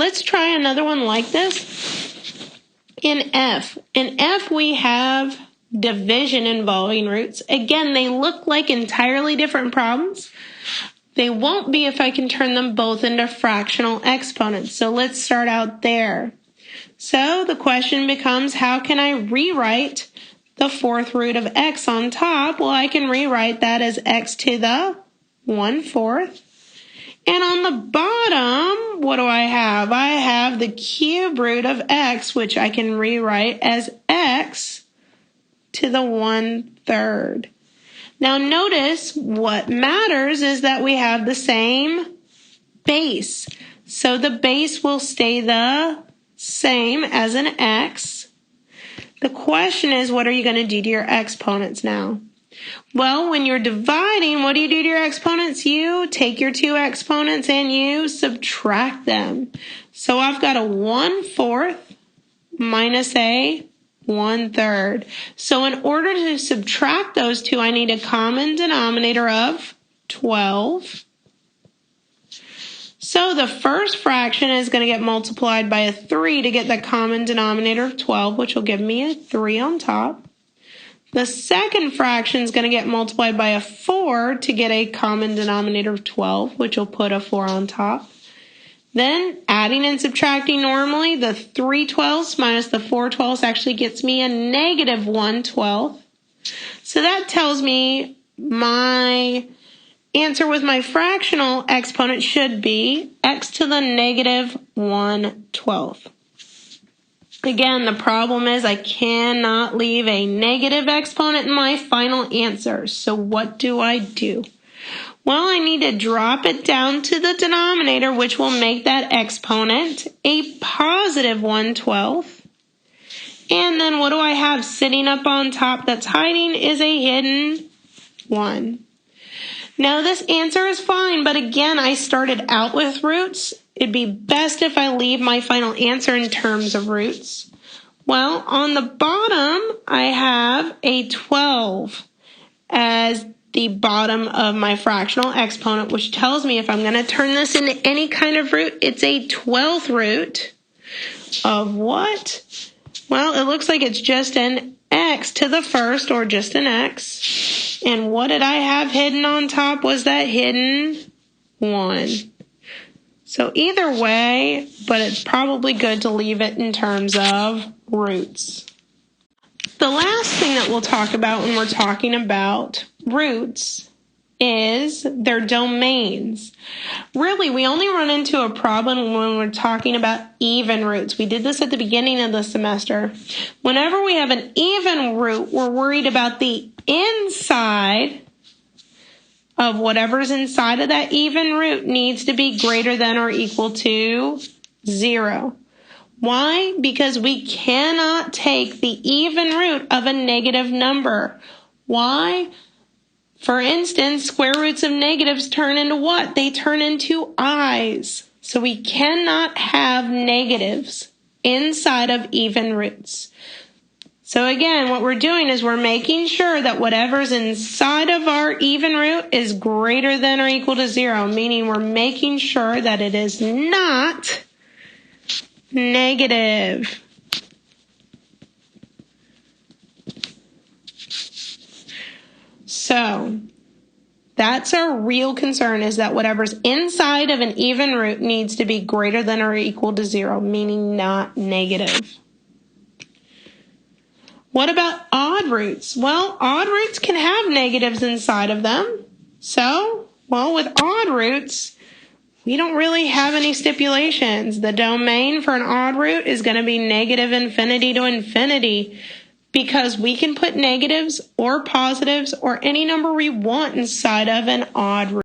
Let's try another one like this. In F we have division involving roots. Again, they look like entirely different problems. They won't be if I can turn them both into fractional exponents. So let's start out there. So the question becomes, how can I rewrite the fourth root of x on top? Well, I can rewrite that as x to the 1/4. And on the bottom, what do I have? I have the cube root of x, which I can rewrite as x to the 1/3. Now notice what matters is that we have the same base. So the base will stay the same as an x. The question is, what are you going to do to your exponents now? Well, when you're dividing, what do you do to your exponents? You take your two exponents and you subtract them. So I've got a 1/4 minus a 1/3. So in order to subtract those two, I need a common denominator of 12. So the first fraction is going to get multiplied by a 3 to get the common denominator of 12, which will give me a 3 on top. The second fraction is going to get multiplied by a 4 to get a common denominator of 12, which will put a 4 on top. Then adding and subtracting normally, the 3/12 minus the 4/12 actually gets me a negative 1/12. So that tells me my answer with my fractional exponent should be x to the negative 1/12. Again, the problem is I cannot leave a negative exponent in my final answer. So what do I do? Well, I need to drop it down to the denominator, which will make that exponent a positive 1/12. And then what do I have sitting up on top that's hiding is a hidden 1. Now this answer is fine, but again, I started out with roots. It'd be best if I leave my final answer in terms of roots. Well, on the bottom, I have a 12 as the bottom of my fractional exponent, which tells me if I'm going to turn this into any kind of root, it's a 12th root of what? Well, it looks like it's just an x to the first, or just an x. And what did I have hidden on top was that hidden 1. So either way, but it's probably good to leave it in terms of roots. The last thing that we'll talk about when we're talking about roots is their domains. Really, we only run into a problem when we're talking about even roots. We did this at the beginning of the semester. Whenever we have an even root, we're worried about the inside of whatever's inside of that even root needs to be greater than or equal to 0. Why? Because we cannot take the even root of a negative number. Why? For instance, square roots of negatives turn into what? They turn into i's. So we cannot have negatives inside of even roots. So again, what we're doing is we're making sure that whatever's inside of our even root is greater than or equal to 0, meaning we're making sure that it is not negative. So that's our real concern, is that whatever's inside of an even root needs to be greater than or equal to 0, meaning not negative. What about odd roots? Well, odd roots can have negatives inside of them. So, well, with odd roots, we don't really have any stipulations. The domain for an odd root is going to be negative infinity to infinity, because we can put negatives or positives or any number we want inside of an odd root.